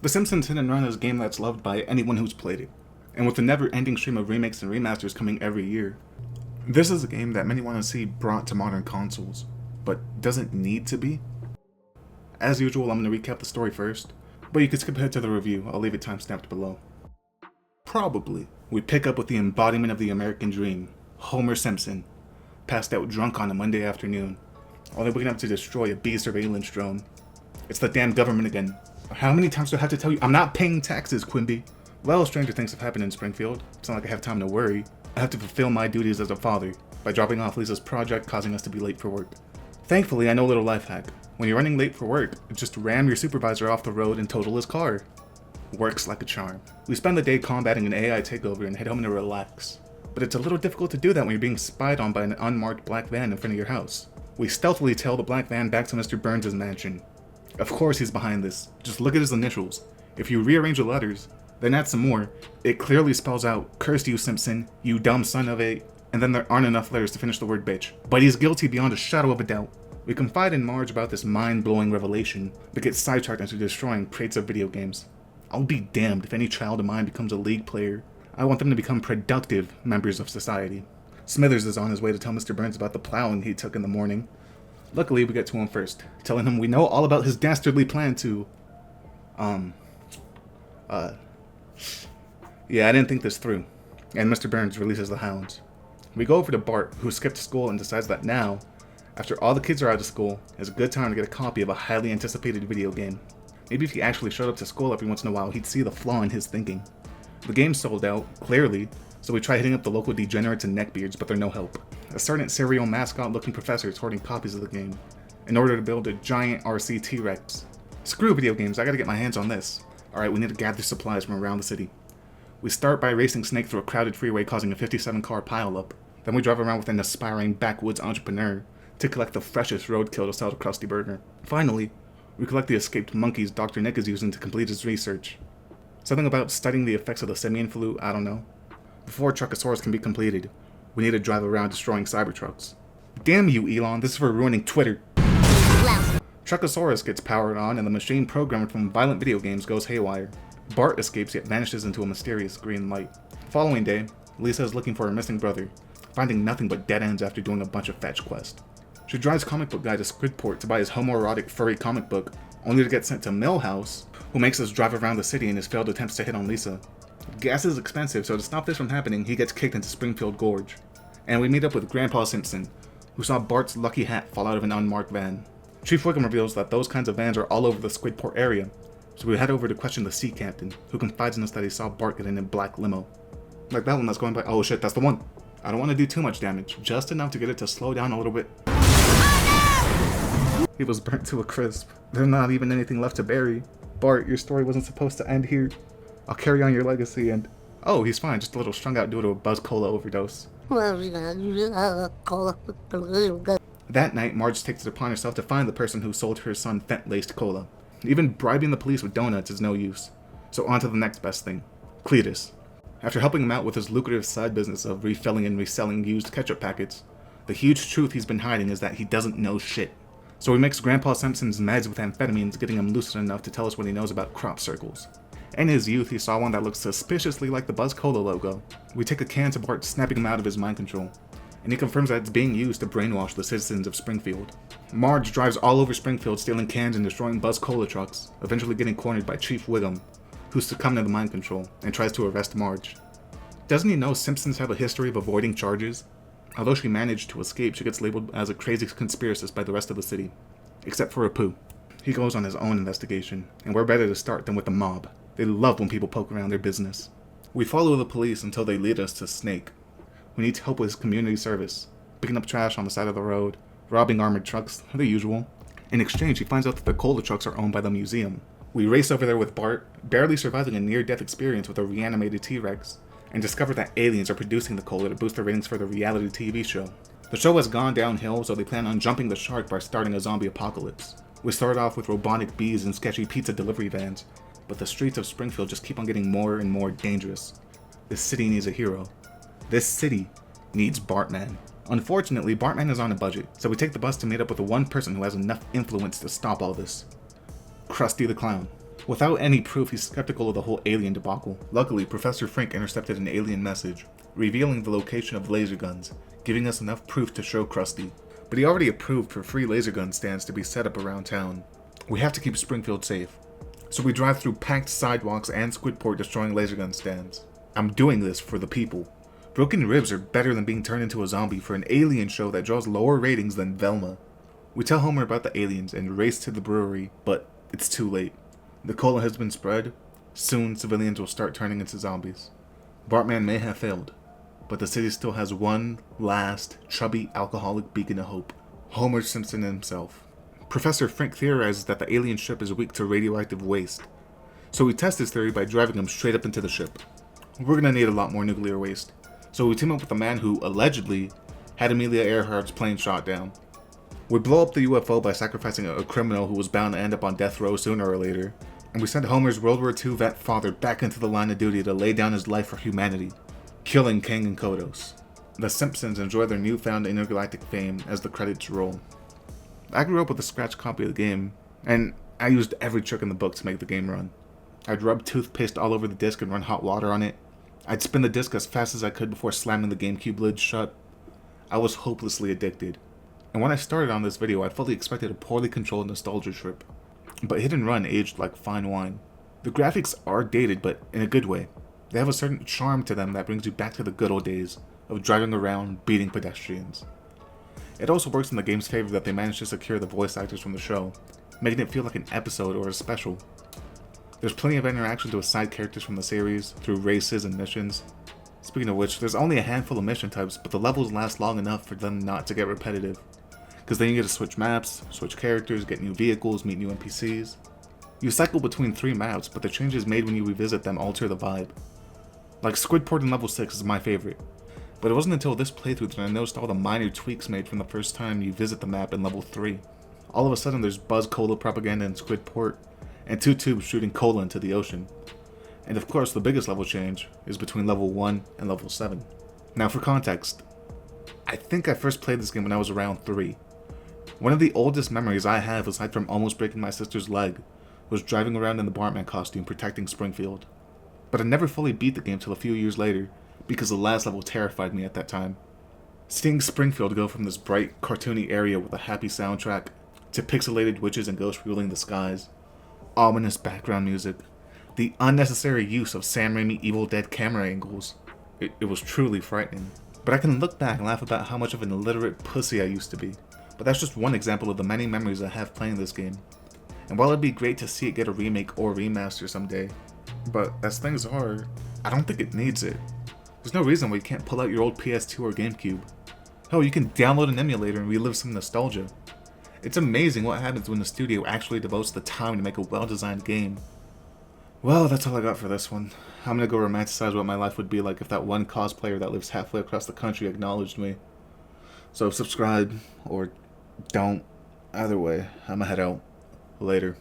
The Simpsons hit and run is a game that's loved by anyone who's played it, and with the never-ending stream of remakes and remasters coming every year, this is a game that many want to see brought to modern consoles, but doesn't need to be. As usual, I'm going to recap the story first, but you can skip ahead to the review, I'll leave it timestamped below. Probably, we pick up with the embodiment of the American dream, Homer Simpson, passed out drunk on a Monday afternoon, only waking up to destroy a B surveillance drone. It's the damn government again. How many times do I have to tell you? I'm not paying taxes, Quimby. Well, stranger things have happened in Springfield. It's not like I have time to worry. I have to fulfill my duties as a father by dropping off Lisa's project, causing us to be late for work. Thankfully, I know a little life hack. When you're running late for work, just ram your supervisor off the road and total his car. Works like a charm. We spend the day combating an AI takeover and head home to relax. But it's a little difficult to do that when you're being spied on by an unmarked black van in front of your house. We stealthily tail the black van back to Mr. Burns' mansion. Of course he's behind this. Just look at his initials. If you rearrange the letters, then add some more, it clearly spells out, "Curse you, Simpson, you dumb son of a..." And then there aren't enough letters to finish the word bitch. But he's guilty beyond a shadow of a doubt. We confide in Marge about this mind-blowing revelation, but get sidetracked into destroying crates of video games. I'll be damned if any child of mine becomes a League player. I want them to become productive members of society. Smithers is on his way to tell Mr. Burns about the plowing he took in the morning. Luckily, we get to him first, telling him we know all about his dastardly plan to... Yeah, I didn't think this through. And Mr. Burns releases the hounds. We go over to Bart, who skipped school and decides that now, after all the kids are out of school, is a good time to get a copy of a highly anticipated video game. Maybe if he actually showed up to school every once in a while, he'd see the flaw in his thinking. The game's sold out, clearly, so we try hitting up the local degenerates and neckbeards, but they're no help. A certain serial mascot-looking professor is hoarding copies of the game in order to build a giant RC T-Rex. Screw video games, I gotta get my hands on this. Alright, we need to gather supplies from around the city. We start by racing Snake through a crowded freeway causing a 57-car pileup. Then we drive around with an aspiring backwoods entrepreneur to collect the freshest roadkill to sell to Krusty Burger. Finally, we collect the escaped monkeys Dr. Nick is using to complete his research. Something about studying the effects of the simian flu, I don't know. Before Truckosaurus can be completed, we need to drive around destroying Cybertrucks. Damn you, Elon, this is for ruining Twitter. Truckosaurus gets powered on and the machine programmed from violent video games goes haywire. Bart escapes yet vanishes into a mysterious green light. The following day, Lisa is looking for her missing brother, finding nothing but dead ends after doing a bunch of fetch quests. She drives comic book guy to Squidport to buy his homoerotic furry comic book, only to get sent to Millhouse, who makes us drive around the city in his failed attempts to hit on Lisa. Gas is expensive, so to stop this from happening, he gets kicked into Springfield Gorge. And we meet up with Grandpa Simpson, who saw Bart's lucky hat fall out of an unmarked van. Chief Wiggum reveals that those kinds of vans are all over the Squidport area, so we head over to question the sea captain, who confides in us that he saw Bart get in a black limo. Like that one that's going by. Oh shit, that's the one. I don't want to do too much damage, just enough to get it to slow down a little bit. He was burnt to a crisp. There's not even anything left to bury. Bart, your story wasn't supposed to end here. I'll carry on your legacy and... Oh, he's fine, just a little strung out due to a Buzz Cola overdose. That night, Marge takes it upon herself to find the person who sold her son fent-laced cola. Even bribing the police with donuts is no use. So on to the next best thing. Cletus. After helping him out with his lucrative side business of refilling and reselling used ketchup packets, the huge truth he's been hiding is that he doesn't know shit. So he mixed Grandpa Simpson's meds with amphetamines, getting him lucid enough to tell us what he knows about crop circles. In his youth, he saw one that looked suspiciously like the Buzz Cola logo. We take a can to Bart, snapping him out of his mind control, and he confirms that it's being used to brainwash the citizens of Springfield. Marge drives all over Springfield stealing cans and destroying Buzz Cola trucks, eventually getting cornered by Chief Wiggum, who succumbed to the mind control and tries to arrest Marge. Doesn't he know Simpsons have a history of avoiding charges? Although she managed to escape, she gets labeled as a crazy conspiracist by the rest of the city, except for Apu. He goes on his own investigation, and we're better to start than with the mob. They love when people poke around their business. We follow the police until they lead us to Snake, who needs help with his community service, picking up trash on the side of the road, robbing armored trucks, the usual. In exchange, he finds out that the cola trucks are owned by the museum. We race over there with Bart, barely surviving a near-death experience with a reanimated T-Rex, and discover that aliens are producing the cola to boost the ratings for the reality TV show. The show has gone downhill, so they plan on jumping the shark by starting a zombie apocalypse. We start off with robotic bees and sketchy pizza delivery vans, but the streets of Springfield just keep on getting more and more dangerous. This city needs a hero. This city needs Bartman. Unfortunately, Bartman is on a budget, so we take the bus to meet up with the one person who has enough influence to stop all this. Krusty the Clown. Without any proof, he's skeptical of the whole alien debacle. Luckily, Professor Frink intercepted an alien message, revealing the location of laser guns, giving us enough proof to show Krusty. But he already approved for free laser gun stands to be set up around town. We have to keep Springfield safe. So we drive through packed sidewalks and Squidport destroying laser gun stands. I'm doing this for the people. Broken ribs are better than being turned into a zombie for an alien show that draws lower ratings than Velma. We tell Homer about the aliens and race to the brewery, but it's too late. The cola has been spread. Soon, civilians will start turning into zombies. Bartman may have failed, but the city still has one last, chubby, alcoholic beacon of hope. Homer Simpson himself. Professor Frink theorizes that the alien ship is weak to radioactive waste, so we test his theory by driving him straight up into the ship. We're gonna need a lot more nuclear waste, so we team up with a man who, allegedly, had Amelia Earhart's plane shot down. We blow up the UFO by sacrificing a criminal who was bound to end up on death row sooner or later, and we send Homer's World War II vet father back into the line of duty to lay down his life for humanity, killing Kang and Kodos. The Simpsons enjoy their newfound intergalactic fame as the credits roll. I grew up with a scratch copy of the game, and I used every trick in the book to make the game run. I'd rub toothpaste all over the disc and run hot water on it. I'd spin the disc as fast as I could before slamming the GameCube lid shut. I was hopelessly addicted. And when I started on this video, I fully expected a poorly controlled nostalgia trip. But Hit and Run aged like fine wine. The graphics are dated, but in a good way. They have a certain charm to them that brings you back to the good old days of driving around, beating pedestrians. It also works in the game's favor that they managed to secure the voice actors from the show, making it feel like an episode or a special. There's plenty of interactions with side characters from the series, through races and missions. Speaking of which, there's only a handful of mission types, but the levels last long enough for them not to get repetitive. Because then you get to switch maps, switch characters, get new vehicles, meet new NPCs. You cycle between 3 maps, but the changes made when you revisit them alter the vibe. Like Squidport in level 6 is my favorite, but it wasn't until this playthrough that I noticed all the minor tweaks made from the first time you visit the map in level 3. All of a sudden there's Buzz Cola propaganda in Squidport, and 2 tubes shooting cola into the ocean. And of course the biggest level change is between level 1 and level 7. Now for context, I think I first played this game when I was around 3. One of the oldest memories I have, aside from almost breaking my sister's leg, was driving around in the Bartman costume protecting Springfield. But I never fully beat the game till a few years later, because the last level terrified me at that time. Seeing Springfield go from this bright, cartoony area with a happy soundtrack, to pixelated witches and ghosts ruling the skies, ominous background music, the unnecessary use of Sam Raimi Evil Dead camera angles, it was truly frightening. But I can look back and laugh about how much of an illiterate pussy I used to be. But that's just one example of the many memories I have playing this game. And while it'd be great to see it get a remake or remaster someday, but as things are, I don't think it needs it. There's no reason why you can't pull out your old PS2 or GameCube. Hell, you can download an emulator and relive some nostalgia. It's amazing what happens when the studio actually devotes the time to make a well-designed game. Well, that's all I got for this one. I'm gonna go romanticize what my life would be like if that one cosplayer that lives halfway across the country acknowledged me. So subscribe, or don't. Either way, I'ma head out. Later.